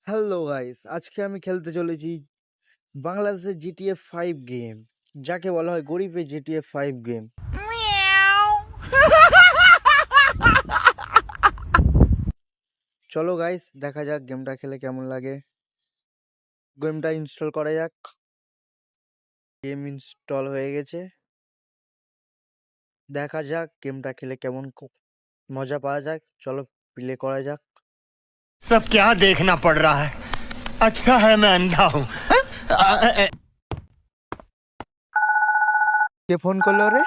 Hello guys, আজকে আমি খেলতে চলেছি বাংলাদেশের জিটিএ 5 গেম, যাকে বলা হয় গরিবের জিটিএ 5 গেম। চলো গাইস, দেখা যাক গেমটা খেলে কেমন লাগে। গেমটা ইনস্টল করা যাক। গেম ইনস্টল হয়ে গেছে। দেখা যাক গেমটা খেলে কেমন মজা পাওয়া যায়। চলো প্লে করা যাক। सब क्या देखना पड़ रहा है? अच्छा है मैं अंधा हूँ। কে ফোন করলো রে?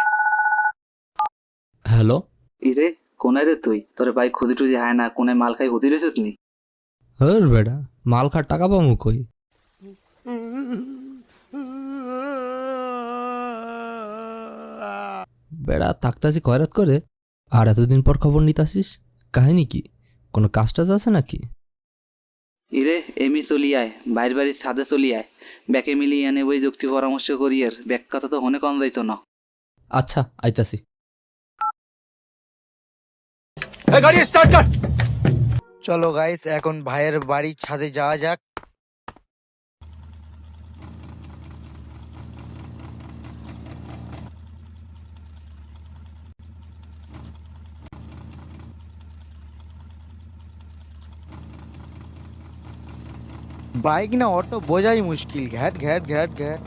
হ্যালো, ইরে কোনায় রে তুই? তোর ভাই খুদি টুদি হায় না, কোনায় মাল খাই হুদি রেছিস নি? হর বেটা, মাল খার টাকা পামু কই? বেড়া থাকতাছি খয়রাত করে আর এতদিন পর খবর নিতাসিস, কাহিনী কি? কোনো কাজ টাজ আছে নাকি? ইরে এমি চলি আয়, বাইর বাড়ির ছাদে চলি আয়, ব্যাকে মিলিয়ে এনে বই যুক্তি পরামর্শ করি এর ব্যাক কথা তো হনে কম যাইতো না। আচ্ছা আইতাছি। চলো গাইস, এখন ভাইয়ের বাড়ির ছাদে যাওয়া যাক। বাইক না অটো বোঝাই মুশকিল। ঘ্যাট ঘ্যাট ঘ্যাট ঘ্যাট।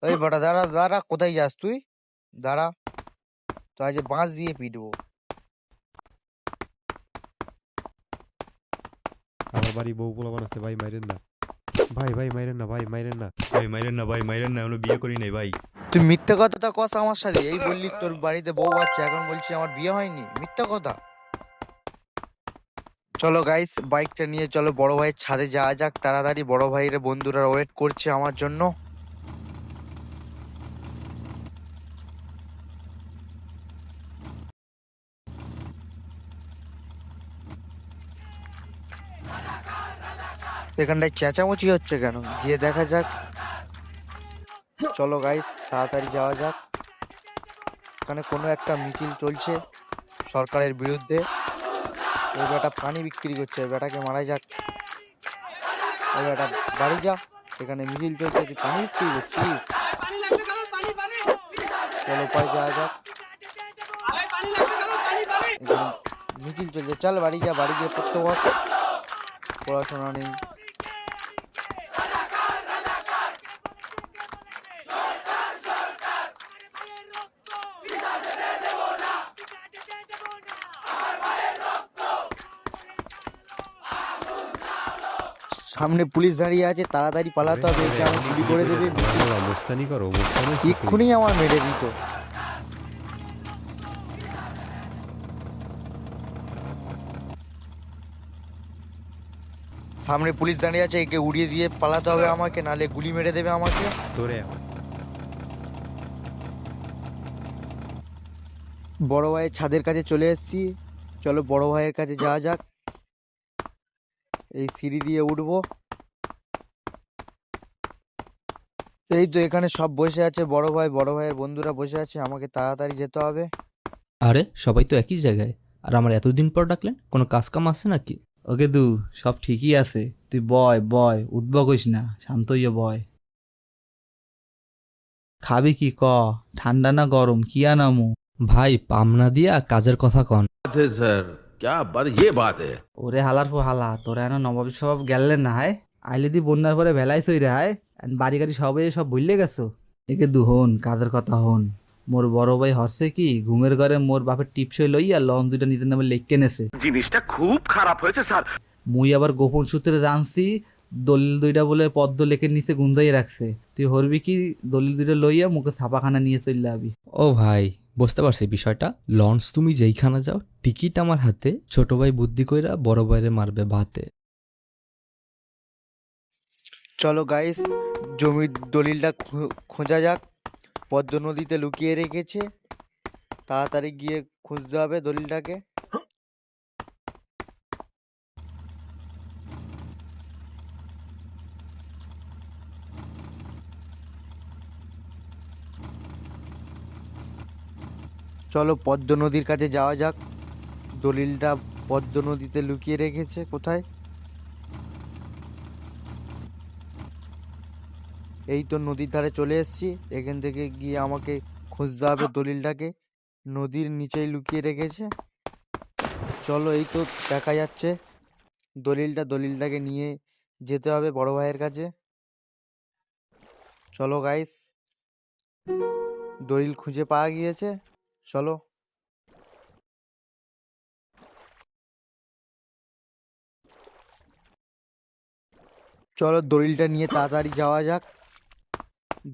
ওই বড়া, দাঁড়া দাঁড়া, কোথায় যাস তুই? দাঁড়া, তো আজ বাঁশ দিয়ে পিটবো। আমার বাড়ি বউ পোলাপান আছে, ভাই মাইরেন না, ভাই ভাই মাইরেন না, ভাই মাইরেন না, ভাই মাইরেন না, ভাই মাইরেন না, আমরা বিয়ে করি নাই ভাই। তুই মিথ্যে কথাটা কস আমার সাথে। এই বললি তোর বাড়িতে বউ আছে, এখন বলছি আমার বিয়ে হয়নি। মিথ্যা কথা। চলো গাইস, বাইকটা নিয়ে চলো বড় ভাইয়ের ছাদে যাওয়া যাক তাড়াতাড়ি। বড় ভাইয়ের বন্ধুরা ওয়েট করছে আমার জন্য। এখানটায় চেঁচামেচি হচ্ছে কেন? গিয়ে দেখা যাক। চলো গাইস, তাড়াতাড়ি যাওয়া যাক। এখানে কোনো একটা মিছিল চলছে সরকারের বিরুদ্ধে। ওই বেটা পানি বিক্রি করছে, ওই বেটাকে মারা যাক। ওই বেটা বাড়ি যা, এখানে মিছিল চলছে, তুই পানি বিক্রি করছিস? চলো পরে যাওয়া যাক। এখানে মিছিল চলছে, চল বাড়ি যা, বাড়ি গিয়ে পড়তে বস, পড়াশোনা নেই। সামনে পুলিশ দাঁড়িয়ে আছে, তাড়াতাড়ি পালাতে হবে, একে আমার গুলি করে দেবে। মোস্তানি করো, মোস্তানি এক্ষুনি আমার মেরে দিত। সামনে পুলিশ দাঁড়িয়ে আছে, একে উড়িয়ে দিয়ে পালাতে হবে আমাকে, নালে গুলি মেরে দেবে আমাকে। তোরে বড় ভাইয়ের ছাদের কাছে চলে এসেছি। চলো বড় ভাইয়ের কাছে যাওয়া যাক। এই সিঁড়ি দিয়ে উঠবো। এই তো এখানে সব বসে আছে, বড় ভাই বড় ভাইয়ের বন্ধুরা বসে আছে, আমাকে তাড়াতাড়ি যেতে হবে। আরে সবাই তো একই জায়গায়, আর আমার এতদিন পর ডাকলেন, কোনো কাজ কাম আছে নাকি? ওকে দু, সব ঠিকই আছে, তুই বয় বয়, উদ্ভব হইস না, শান্ত হইয়া বয়। খাবি কি ক? ঠান্ডা না গরম, কি আনামু? ভাই পামনা দিয়া কাজের কথা কন। सर क्या बात, ये बात है। ওরে হালার পো হালা, তোরা এনে নবাব স্বভাব গেলে না হায়। আইলে দি বন্যার পরে ভেলাই সই রে হায়। বাড়ি গাড়ি সবে সব ভুললে গেছো। একে দু হন, কাজের কথা হন। মোর বড় ভাই হরছে কি, ঘুমের ঘরে মোর বাপের টিপসই লইয়া লন দুইটা নিজের নামে লেখকে নেছে। জিনিসটা খুব খারাপ হয়েছে স্যার। মুই আবার গোপন সূত্রে জানছি, দলিল দুইটা বলে পদ্ম লেখের নিচে গুন্দাই রাখছে। তুই হরবি কি, দলিল দুইটা লইয়া মুখে ছাপাখানা নিয়ে চলে আবি। ও ভাই, বুঝতে পারছি বিষয়টা। লঞ্চ তুমি যেইখানে যাও, টিকিট আমার হাতে। ছোট ভাই বুদ্ধি কইরা বড় ভাইরে মারবে ভাতে। চলো গাইস, জমির দলিলটা খোঁজা যাক। পদ্ম নদীতে লুকিয়ে রেখেছে, তাড়াতাড়ি গিয়ে খুঁজতে হবে দলিলটাকে। চলো পদ্ম নদীর কাছে যাওয়া যাক। দলিলটা পদ্ম নদীতে লুকিয়ে রেখেছে কোথায়? এই তো নদীর ধারে চলে এসেছি। এখান থেকে গিয়ে আমাকে খুঁজতে হবে দলিলটাকে। নদীর নিচেই লুকিয়ে রেখেছে। চলো, এই তো দেখা যাচ্ছে দলিলটাকে নিয়ে যেতে হবে বড় ভাইয়ের কাছে। চলো গাইস, দলিল খুঁজে পাওয়া গিয়েছে। চলো। চলো দলিলটা নিয়ে তাড়াতাড়ি যাওয়া যাক।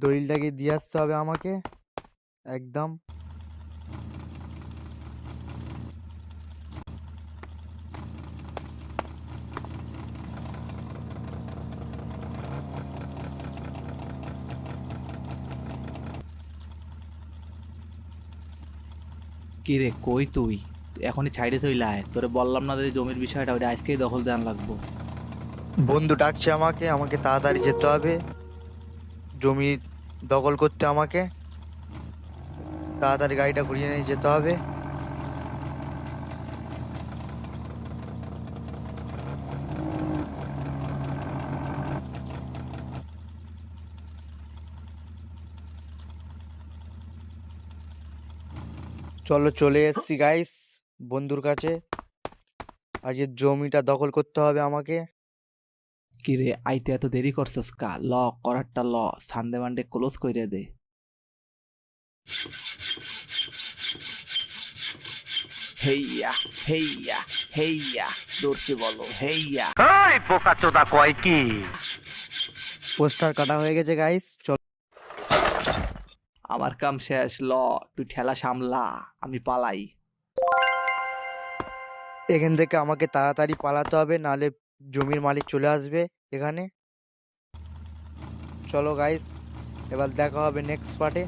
দলিলটাকে দিয়ে আসতে হবে আমাকে একদম। কি রে কই তুই? এখনই ছাইড়ে চইলে আয়, তোরে বললাম না যে জমির বিষয়টা ওটা আজকেই দখল দেওয়ান লাগবো। বন্ধু ডাকছে আমাকে, আমাকে তাড়াতাড়ি যেতে হবে। জমি দখল করতে আমাকে তাড়াতাড়ি গাড়িটা ঘুরিয়ে নিয়ে যেতে হবে। চলো চলে এসছি গাইস বন্ধুর কাছে। আজকে জমিটা দখল করতে হবে আমাকে। কি রে আইতে এত দেরি করছস কা? ল করারটা ল, সানডে মানডে ক্লোজ কইরে দে। হেইয়া হেইয়া হেইয়া দর্শি বলো হেইয়া। এই বোকা চোদা কয় কি? পোস্টার কাটা হয়ে গেছে গাইস। চলো আমার কাম শেষ, ল তুই ঠেলা সামলা, আমি পালাই। এখান থেকে আমাকে তাড়াতাড়ি পালাতে হবে, নাহলে জমির মালিক চলে আসবে এখানে। চলো গাইস, এবার দেখা হবে নেক্সট পার্টে।